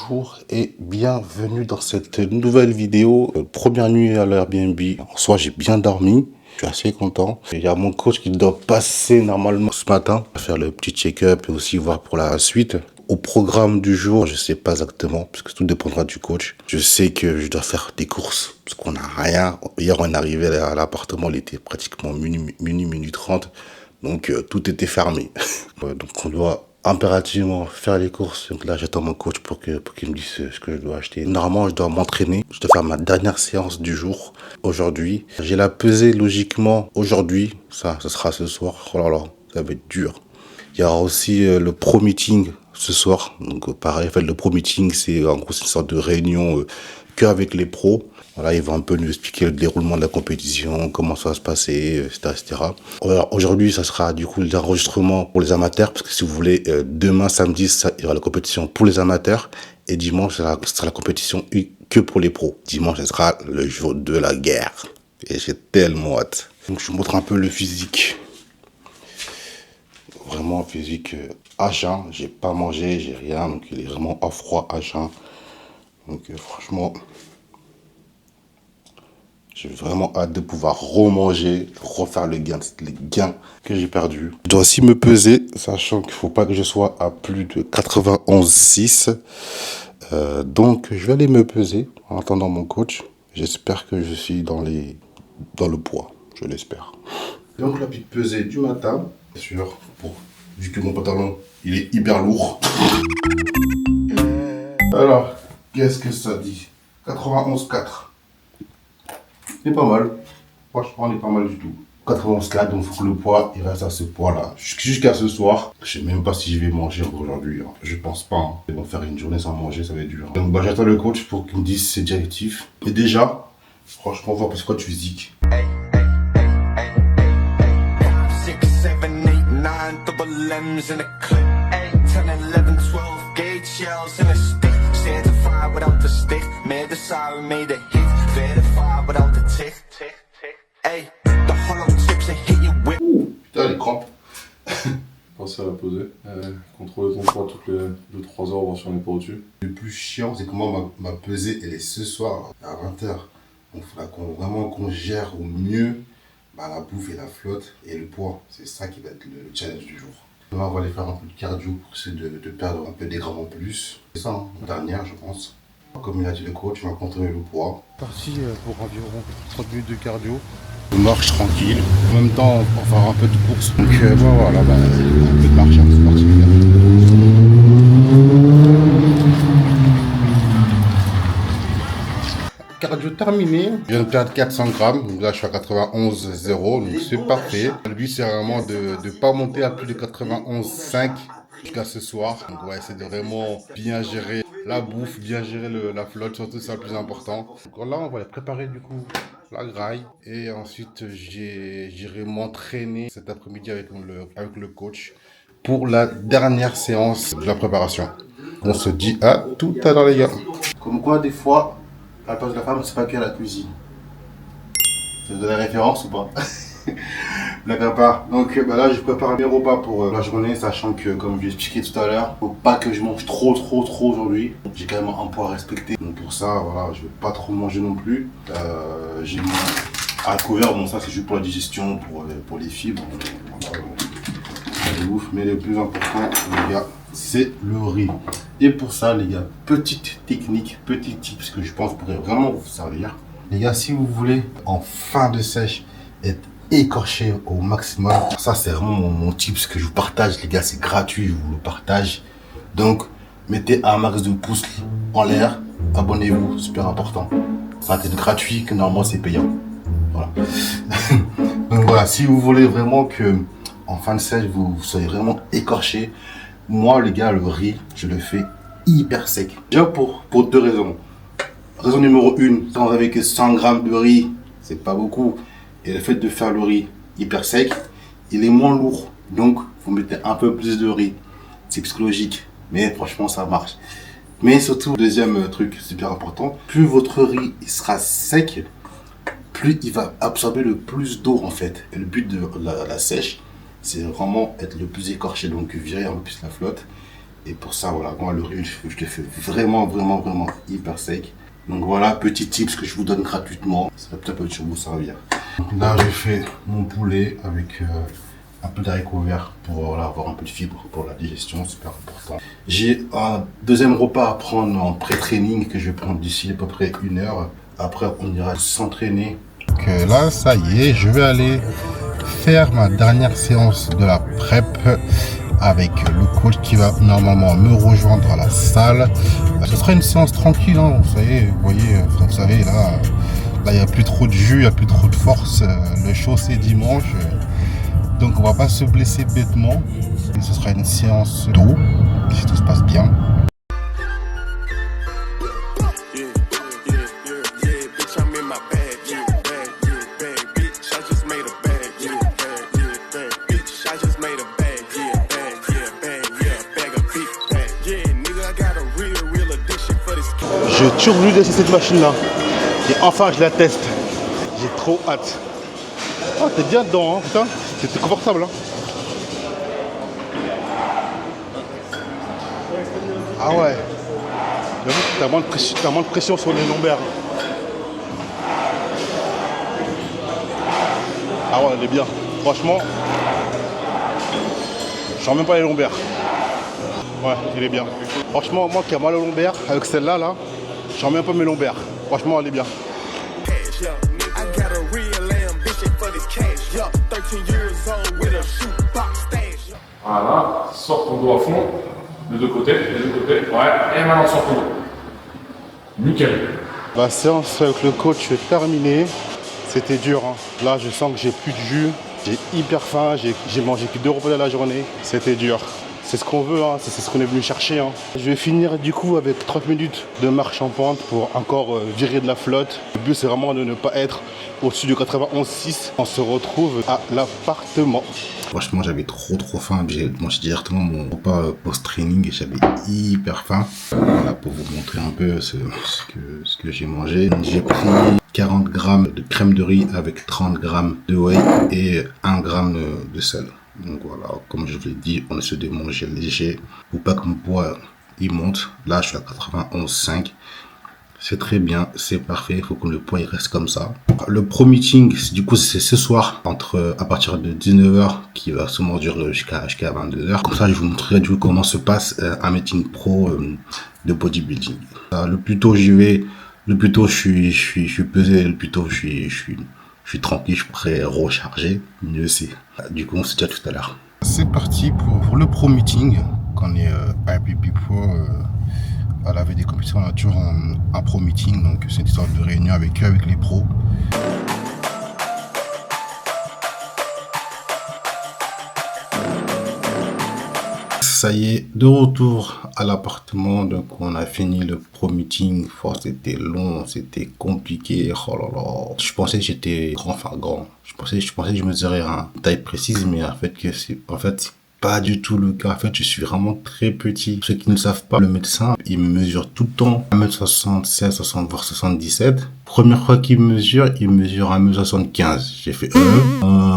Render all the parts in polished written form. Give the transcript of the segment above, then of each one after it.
bonjour et bienvenue dans cette nouvelle vidéo. Première nuit à l'Airbnb. En soi, j'ai bien dormi. Je suis assez content. Il y a mon coach qui doit passer normalement ce matin, faire le petit check-up et aussi voir pour la suite. Au programme du jour, je sais pas exactement, parce que tout dépendra du coach. Je sais que je dois faire des courses, parce qu'on n'a rien. Hier, on est arrivé à l'appartement, il était pratiquement minuit 30. Donc, tout était fermé. Donc, on doit impérativement faire les courses. Donc là, j'attends mon coach pour qu'il me dise ce que je dois acheter. Normalement, je dois m'entraîner. Je dois faire ma dernière séance du jour aujourd'hui. J'ai la pesée logiquement aujourd'hui. Ça sera ce soir. Oh là là, ça va être dur. Il y aura aussi le pro meeting ce soir. Donc pareil, en fait, le pro meeting, c'est en gros c'est une sorte de réunion qu'avec les pros. Voilà, ils vont un peu nous expliquer le déroulement de la compétition, comment ça va se passer, etc., etc. Alors, aujourd'hui, ça sera du coup l'enregistrement pour les amateurs, parce que si vous voulez, demain, samedi, il y aura la compétition pour les amateurs, et dimanche, ce sera la compétition que pour les pros. Dimanche, ce sera le jour de la guerre. Et j'ai tellement hâte. Donc, je vous montre un peu le physique. Vraiment physique à jeun. J'ai pas mangé, j'ai rien, donc il est vraiment à froid à jeun. Donc franchement, j'ai vraiment hâte de pouvoir remanger, refaire les gains que j'ai perdus. Je dois aussi me peser, sachant qu'il ne faut pas que je sois à plus de 91,6. Donc, je vais aller me peser en attendant mon coach. J'espère que je suis dans le poids, je l'espère. Donc, la petite pesée du matin, bien sûr, vu que mon pantalon, il est hyper lourd. Alors, qu'est-ce que ça dit? 91,4. C'est pas mal. Franchement, on est pas mal du tout. 91,4, donc il faut que le poids, il reste à ce poids-là. Jusqu'à ce soir. Je sais même pas si je vais manger aujourd'hui. Hein. Je pense pas. Hein. Ils vont faire une journée sans manger, ça va être dur. Donc, bah, j'attends le coach pour qu'il me dise ses directives. Et déjà, franchement, on va passer quoi de physique. Putain, les crampes. Pensez à la poser. Contrôler ton poids toutes les 2-3 heures, voir si on n'est pas au-dessus. Le plus chiant, c'est que moi, ma pesée, elle est ce soir à 20h. Donc, il faudra qu'on gère au mieux la bouffe et la flotte et le poids. C'est ça qui va être le challenge du jour. Demain, on va aller faire un peu de cardio pour essayer de perdre un peu des grammes en plus. C'est ça, hein, dernière, je pense. Comme il a dit le coach, on va contrôler le poids. Parti pour environ 30 minutes de cardio. Je marche tranquille. En même temps, on va faire un peu de course. Donc voilà, un peu de marche, hein, c'est parti. Cardio terminé. Je viens de perdre 400 grammes. Donc là, je suis à 91,0. Donc c'est parfait. Le but, c'est vraiment de ne pas monter à plus de 91,5 jusqu'à ce soir. Donc on va essayer de vraiment bien gérer la bouffe, bien gérer la flotte. Surtout, c'est le plus important. Donc là, on va préparer du coup la graille. Et ensuite, j'irai m'entraîner cet après-midi avec le coach pour la dernière séance de la préparation. On se dit à tout à l'heure, les gars. Comme quoi, des fois, la place de la femme, c'est pas qu'à la cuisine. Ça te donne la référence ou pas? Blague à part. Donc là, je prépare mes repas pour la journée, sachant que, comme je l'ai expliqué tout à l'heure, faut pas que je mange trop aujourd'hui. J'ai quand même un poids à respecter. Donc pour ça, voilà, je vais pas trop manger non plus. J'ai mon à couvert, bon ça c'est juste pour la digestion, pour les fibres. C'est ouf, mais le plus important, les gars, c'est le riz. Et pour ça, les gars, petite technique, petit tips que je pense pourrait vraiment vous servir. Les gars, si vous voulez, en fin de sèche, être écorché au maximum, ça c'est vraiment mon tips que je vous partage, les gars, c'est gratuit, je vous le partage. Donc, mettez un max de pouces en l'air, abonnez-vous, super important. Ça c'est gratuit, que normalement c'est payant. Voilà. Donc voilà, si vous voulez vraiment que en fin de sèche, vous soyez vraiment écorché. Moi, les gars, le riz, je le fais hyper sec. Déjà pour deux raisons. Raison numéro 1, quand vous avez que 100 grammes de riz, c'est pas beaucoup. Et le fait de faire le riz hyper sec, il est moins lourd. Donc, vous mettez un peu plus de riz. C'est psychologique, mais franchement, ça marche. Mais surtout, deuxième truc super important, plus votre riz il sera sec, plus il va absorber le plus d'eau en fait. Et le but de la sèche, c'est vraiment être le plus écorché, donc virer un peu plus la flotte Et pour ça, voilà, moi, le riz, je le fais vraiment, vraiment, vraiment hyper sec. Donc voilà, petit tips que je vous donne gratuitement. Ça peut peut-être vous servir. Là, j'ai fait mon poulet avec un peu d'haricots verts pour voilà, avoir un peu de fibre pour la digestion, super important. J'ai un deuxième repas à prendre en pré-training que je vais prendre d'ici à peu près 1 heure. Après, on ira s'entraîner. Donc là, ça y est, je vais aller faire ma dernière séance de la prep avec le coach qui va normalement me rejoindre à la salle. Ce sera une séance tranquille, hein, vous savez, là, il n'y a plus trop de jus, il n'y a plus trop de force. Le show, c'est dimanche. Donc, on va pas se blesser bêtement. Et ce sera une séance d'eau, si tout se passe bien. J'ai toujours voulu laisser cette machine-là. Et enfin, je la teste. J'ai trop hâte. Oh, t'es bien dedans, hein, putain. T'es confortable, hein. Ah ouais. J'avoue que t'as moins de pression sur les lombaires. Ah ouais, elle est bien. Franchement, je sens même pas les lombaires. Ouais, il est bien. Franchement, moi qui ai mal aux lombaires, avec celle-là, là, je sens même pas mes lombaires. Franchement, elle est bien. Voilà, sors ton dos à fond, les deux côtés, ouais, et maintenant sors ton dos. Nickel. La séance avec le coach est terminée. C'était dur, hein. Là, je sens que j'ai plus de jus. J'ai hyper faim, j'ai mangé que 2 repas de la journée. C'était dur. C'est ce qu'on veut, hein. C'est ce qu'on est venu chercher, hein. Je vais finir du coup avec 30 minutes de marche en pente pour encore virer de la flotte. Le but, c'est vraiment de ne pas être au-dessus du 91,6. On se retrouve à l'appartement. Franchement, j'avais trop faim. J'ai mangé directement mon repas post-training et j'avais hyper faim. Voilà, pour vous montrer un peu ce que j'ai mangé. J'ai pris 40 grammes de crème de riz avec 30 grammes de whey et 1 gramme de sel. Donc voilà, comme je vous l'ai dit, on essaie de manger léger pour pas que mon poids il monte. Là, je suis à 91,5. C'est très bien, c'est parfait. Il faut que le poids il reste comme ça. Le pro meeting, du coup, c'est ce soir à partir de 19h qui va sûrement durer jusqu'à 22h. Comme ça, je vous montrerai du coup comment se passe un meeting pro de bodybuilding. Le plus tôt j'y vais, le plus tôt je suis pesé, le plus tôt je suis tranquille, je suis prêt à recharger, mieux c'est. Du coup, on se dit à tout à l'heure. C'est parti pour le pro meeting. Quand on est à IPP Pro, à la veille des compétitions, on a toujours un pro meeting. Donc, c'est une sorte de réunion avec eux, avec les pros. Ça y est, de retour à l'appartement. Donc, on a fini le pro meeting. Oh, c'était long, c'était compliqué. Oh là là. Je pensais que j'étais grand. Je pensais que je mesurais une taille précise, mais en fait, c'est pas du tout le cas. En fait, je suis vraiment très petit. Pour ceux qui ne le savent pas, le médecin, il me mesure tout le temps 1m76, 60, voire 77. Première fois qu'il me mesure, il mesure 1m75. J'ai fait,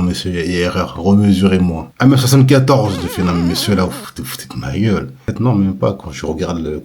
monsieur, il y a erreur, remesurez-moi. 1m74, j'ai fait, non, mais monsieur, là, vous foutez de ma gueule. Non, même pas, quand je regarde le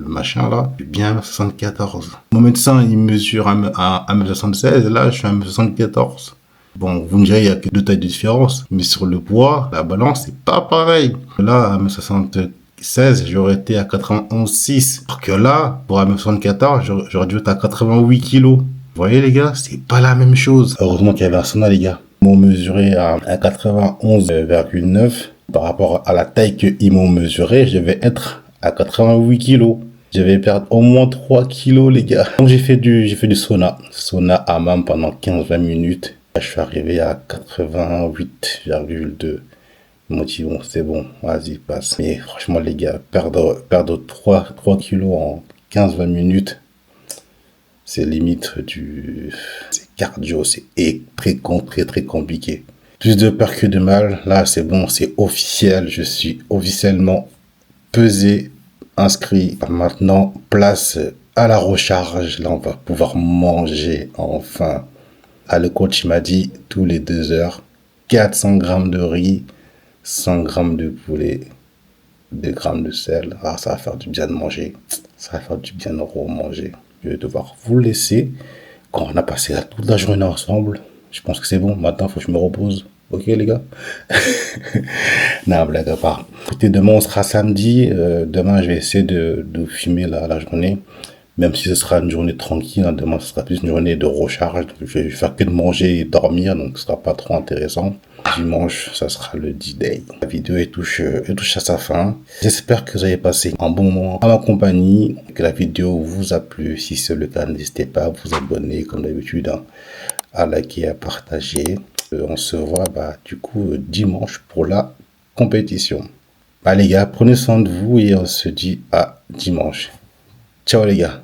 machin, là, j'ai bien 1m74. Mon médecin, il mesure 1m76, là, je suis 1m74. Bon, vous me direz, il n'y a que 2 tailles de différence. Mais sur le poids, la balance, c'est pas pareil. Là, à 1m76, j'aurais été à 91,6. Alors que là, pour 1m74, j'aurais dû être à 88 kilos. Vous voyez, les gars, c'est pas la même chose. Heureusement qu'il y avait un sauna, les gars. Ils m'ont mesuré à 91,9. Par rapport à la taille qu'ils m'ont mesuré, je devais être à 88 kilos. Je vais perdre au moins 3 kilos, les gars. Donc, j'ai fait du sauna. Sauna hammam pendant 15-20 minutes. Je suis arrivé à 88,2. Je me dis, bon, c'est bon, vas-y, passe. Mais franchement, les gars, perdre 3 kilos en 15-20 minutes, c'est limite c'est cardio, c'est très compliqué. Plus de peur que de mal. Là, c'est bon, c'est officiel. Je suis officiellement pesé, inscrit. Maintenant, place à la recharge. Là, on va pouvoir manger enfin. Ah, le coach m'a dit tous les 2 heures, 400 grammes de riz, 100 grammes de poulet. 2 grammes de sel. Ah, ça va faire du bien de manger. Ça va faire du bien de remanger. Je vais devoir vous laisser. Quand on a passé toute la journée ensemble, je pense que c'est bon. Maintenant, il faut que je me repose. Ok, les gars? Non, blague à part. Écoutez, demain, on sera samedi. Demain, je vais essayer de filmer la journée. Même si ce sera une journée tranquille, hein, demain, ce sera plus une journée de recharge. Donc, je vais faire que de manger et dormir, donc ce sera pas trop intéressant. Dimanche, ça sera le D-Day. La vidéo touche à sa fin. J'espère que vous avez passé un bon moment à ma compagnie, que la vidéo vous a plu. Si c'est le cas, n'hésitez pas à vous abonner, comme d'habitude, hein, à liker, à partager. On se voit du coup dimanche pour la compétition. Bah les gars, prenez soin de vous et on se dit à dimanche. Ciao les gars.